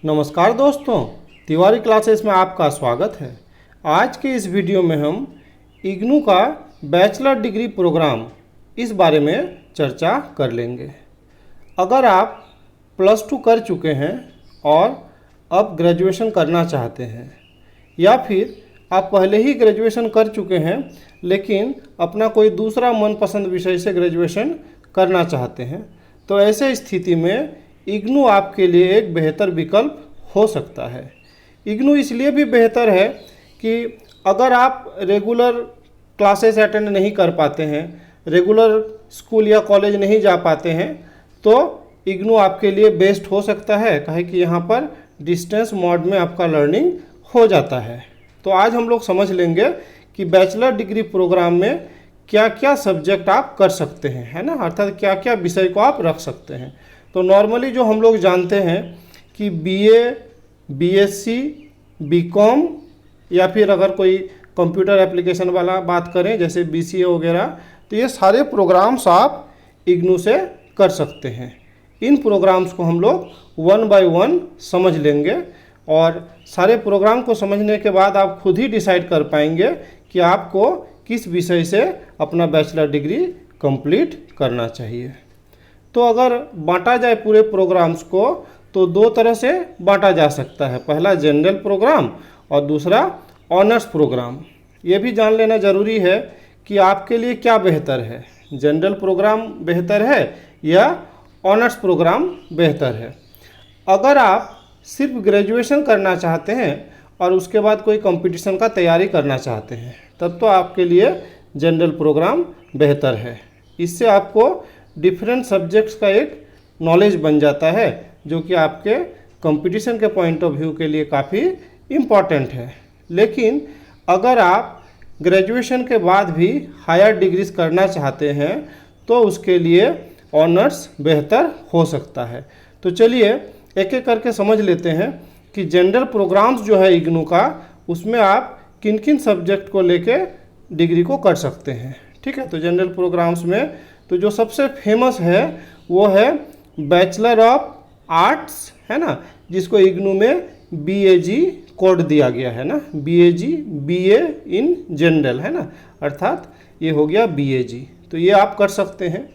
नमस्कार दोस्तों, तिवारी क्लासेस में आपका स्वागत है। आज के इस वीडियो में हम इग्नू का बैचलर डिग्री प्रोग्राम इस बारे में चर्चा कर लेंगे। अगर आप +2 कर चुके हैं और अब ग्रेजुएशन करना चाहते हैं, या फिर आप पहले ही ग्रेजुएशन कर चुके हैं लेकिन अपना कोई दूसरा मनपसंद विषय से ग्रेजुएशन करना चाहते हैं, तो ऐसे स्थिति में इग्नू आपके लिए एक बेहतर विकल्प हो सकता है। इग्नू इसलिए भी बेहतर है कि अगर आप रेगुलर क्लासेस अटेंड नहीं कर पाते हैं, रेगुलर स्कूल या कॉलेज नहीं जा पाते हैं, तो इग्नू आपके लिए बेस्ट हो सकता है, काहे कि यहाँ पर डिस्टेंस मोड में आपका लर्निंग हो जाता है। तो आज हम लोग समझ लेंगे कि बैचलर डिग्री प्रोग्राम में क्या क्या सब्जेक्ट आप कर सकते हैं, है ना, अर्थात क्या क्या विषय को आप रख सकते हैं। तो नॉर्मली जो हम लोग जानते हैं कि बीए, बीएससी, बीकॉम या फिर अगर कोई कंप्यूटर एप्लीकेशन वाला बात करें जैसे बीसीए वगैरह, तो ये सारे प्रोग्राम्स आप इग्नू से कर सकते हैं। इन प्रोग्राम्स को हम लोग 1 बाय 1 समझ लेंगे और सारे प्रोग्राम को समझने के बाद आप खुद ही डिसाइड कर पाएंगे कि आपको किस विषय से अपना बैचलर डिग्री कंप्लीट करना चाहिए। तो अगर बांटा जाए पूरे प्रोग्राम्स को तो 2 तरह से बांटा जा सकता है। पहला जनरल प्रोग्राम और दूसरा ऑनर्स प्रोग्राम। ये भी जान लेना ज़रूरी है कि आपके लिए क्या बेहतर है, जनरल प्रोग्राम बेहतर है या ऑनर्स प्रोग्राम बेहतर है। अगर आप सिर्फ ग्रेजुएशन करना चाहते हैं और उसके बाद कोई कंपटीशन का तैयारी करना चाहते हैं, तब तो आपके लिए जनरल प्रोग्राम बेहतर है। इससे आपको डिफरेंट सब्जेक्ट्स का एक नॉलेज बन जाता है, जो कि आपके कंपटीशन के पॉइंट ऑफ व्यू के लिए काफ़ी इम्पॉर्टेंट है। लेकिन अगर आप ग्रेजुएशन के बाद भी हायर डिग्रीज करना चाहते हैं तो उसके लिए ऑनर्स बेहतर हो सकता है। तो चलिए एक एक करके समझ लेते हैं कि जनरल प्रोग्राम्स जो है इग्नू का, उसमें आप किन किन सब्जेक्ट को लेके डिग्री को कर सकते हैं। ठीक है, तो जनरल प्रोग्राम्स में तो जो सबसे फेमस है वो है बैचलर ऑफ आर्ट्स, है ना, जिसको इग्नू में बीएजी कोड दिया गया है ना, बीएजी, बीए इन जनरल, है ना, अर्थात ये हो गया बीएजी। तो ये आप कर सकते हैं।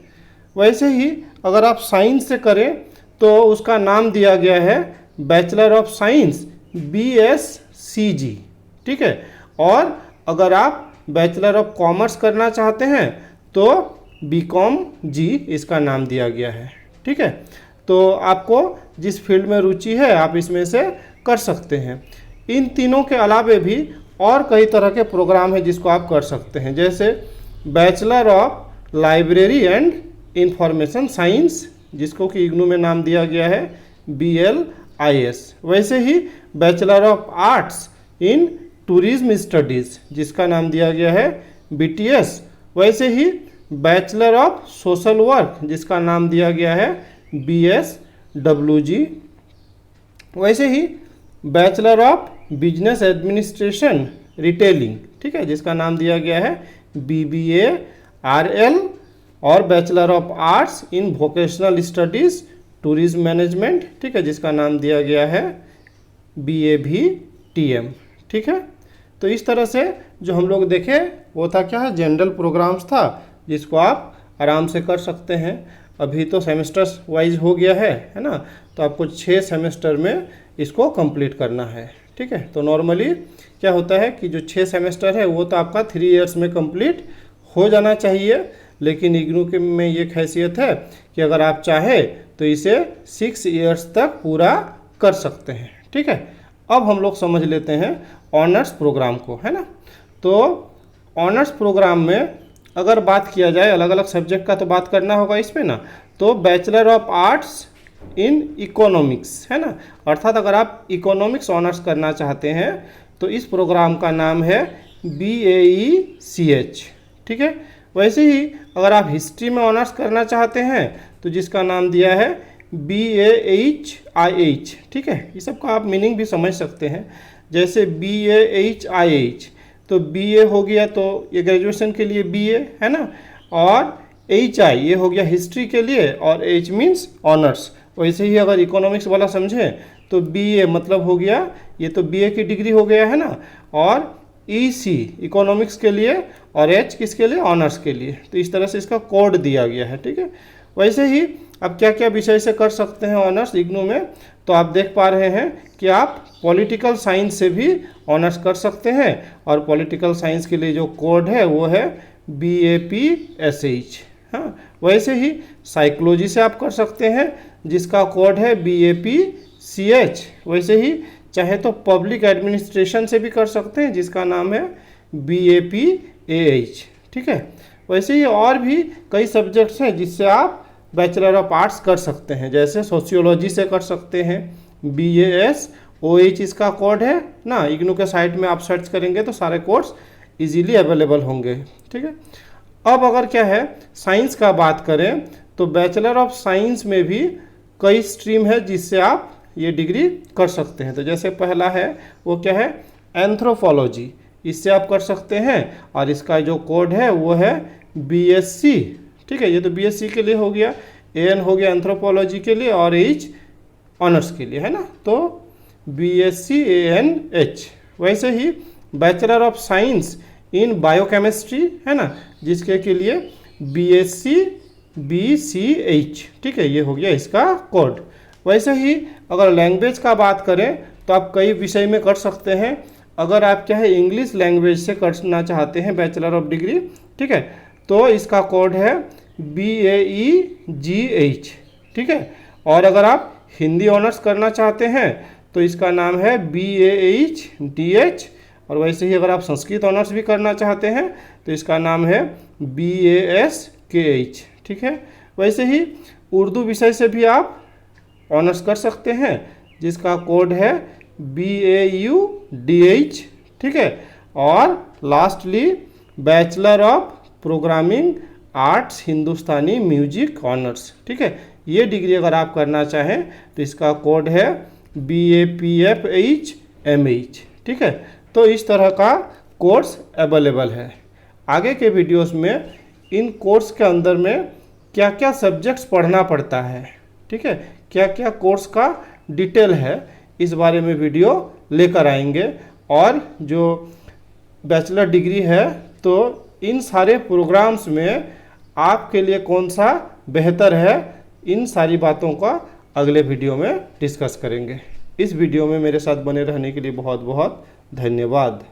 वैसे ही अगर आप साइंस से करें तो उसका नाम दिया गया है बैचलर ऑफ साइंस बीएससीजी। ठीक है, और अगर आप बैचलर ऑफ कॉमर्स करना चाहते हैं तो बीकॉम जी इसका नाम दिया गया है। ठीक है, तो आपको जिस फील्ड में रुचि है आप इसमें से कर सकते हैं। इन तीनों के अलावे भी और कई तरह के प्रोग्राम हैं जिसको आप कर सकते हैं, जैसे bachelor of library and information science, जिसको कि इग्नू में नाम दिया गया है BLIS। वैसे ही bachelor of arts in tourism studies, जिसका नाम दिया गया है BTS। वैसे ही बैचलर ऑफ सोशल वर्क, जिसका नाम दिया गया है BSWG। वैसे ही bachelor of business administration retailing, ठीक है, जिसका नाम दिया गया है BBARL। और bachelor of arts in vocational studies tourism management, ठीक है, जिसका नाम दिया गया है BAVTM। ठीक है, तो इस तरह से जो हम लोग देखे वो था क्या है, जनरल प्रोग्राम्स था जिसको आप आराम से कर सकते हैं। अभी तो सेमेस्टर्स वाइज हो गया है ना, तो आपको 6 सेमेस्टर में इसको कंप्लीट करना है। ठीक है, तो नॉर्मली क्या होता है कि जो 6 सेमेस्टर है वो तो आपका 3 इयर्स में कंप्लीट हो जाना चाहिए, लेकिन इग्नू के में ये हैसियत है कि अगर आप चाहे तो इसे 6 इयर्स तक पूरा कर सकते हैं। ठीक है, अब हम लोग समझ लेते हैं ऑनर्स प्रोग्राम को, है ना। तो ऑनर्स प्रोग्राम में अगर बात किया जाए, अलग अलग सब्जेक्ट का तो बात करना होगा इसमें ना, तो bachelor of arts in economics, है ना, अर्थात अगर आप इकोनॉमिक्स ऑनर्स करना चाहते हैं तो इस प्रोग्राम का नाम है BAECH। ठीक है, वैसे ही अगर आप हिस्ट्री में ऑनर्स करना चाहते हैं तो जिसका नाम दिया है BAHIH। ठीक है, ये सब का आप मीनिंग भी समझ सकते हैं, जैसे BAHIH, तो BA हो गया तो ये ग्रेजुएशन के लिए BA, है ना, और HI ये हो गया हिस्ट्री के लिए, और H मीन्स ऑनर्स, वैसे ही अगर इकोनॉमिक्स वाला समझें तो बीए मतलब हो गया, ये तो बीए की डिग्री हो गया है ना, और ईसी इकोनॉमिक्स के लिए और एच किसके लिए, ऑनर्स के लिए। तो इस तरह से इसका कोड दिया गया है, ठीक है। वैसे ही अब क्या क्या विषय से कर सकते हैं ऑनर्स इग्नू में, तो आप देख पा रहे हैं कि आप पॉलिटिकल साइंस से भी ऑनर्स कर सकते हैं, और पॉलिटिकल साइंस के लिए जो कोड है वो है BAPSH। हाँ, वैसे ही साइकोलॉजी से आप कर सकते हैं जिसका कोड है BAPCH। वैसे ही चाहे तो पब्लिक एडमिनिस्ट्रेशन से भी कर सकते हैं जिसका नाम है BAPAH, ठीक है। वैसे ही और भी कई सब्जेक्ट्स हैं जिससे आप बैचलर ऑफ आर्ट्स कर सकते हैं, जैसे सोशियोलॉजी से कर सकते हैं BASOH इसका कोड है ना, इग्नू के साइट में आप सर्च करेंगे तो सारे कोर्स इजीली अवेलेबल होंगे, ठीक है। अब अगर क्या है साइंस का बात करें तो बैचलर ऑफ साइंस में भी कई स्ट्रीम है जिससे आप ये डिग्री कर सकते हैं। तो जैसे पहला है वो क्या है, एंथ्रोपोलॉजी, इससे आप कर सकते हैं, और इसका जो कोड है वो है BSc, ठीक है। ये तो BSc के लिए हो गया, AN हो गया एंथ्रोपोलॉजी के लिए, और H ऑनर्स के लिए है ना, तो BSc ANH। वैसे ही bachelor of science in biochemistry है ना, जिसके के लिए BSc BCH, ठीक है, ये हो गया इसका कोड। वैसे ही अगर लैंग्वेज का बात करें तो आप कई विषय में कर सकते हैं। अगर आप क्या है इंग्लिश लैंग्वेज से करना चाहते हैं बैचलर ऑफ डिग्री, ठीक है, तो इसका कोड है BAEGH, ठीक है। और अगर आप हिंदी ऑनर्स करना चाहते हैं तो इसका नाम है BAHDH। और वैसे ही अगर आप संस्कृत ऑनर्स भी करना चाहते हैं तो इसका नाम है BASKH, ठीक है। वैसे ही उर्दू विषय से भी आप ऑनर्स कर सकते हैं जिसका कोड है BAUDH, ठीक है। और lastly bachelor of programming arts Hindustani music honours, ठीक है। ये डिग्री अगर आप करना चाहें तो इसका कोड है BAPFHMH, ठीक है। तो इस तरह का कोर्स अवेलेबल है। आगे के वीडियोस में इन कोर्स के अंदर में क्या क्या सब्जेक्ट्स पढ़ना पड़ता है, ठीक है, क्या क्या कोर्स का डिटेल है, इस बारे में वीडियो लेकर आएंगे। और जो बैचलर डिग्री है तो इन सारे प्रोग्राम्स में आपके लिए कौन सा बेहतर है, इन सारी बातों का अगले वीडियो में डिस्कस करेंगे। इस वीडियो में मेरे साथ बने रहने के लिए बहुत बहुत धन्यवाद।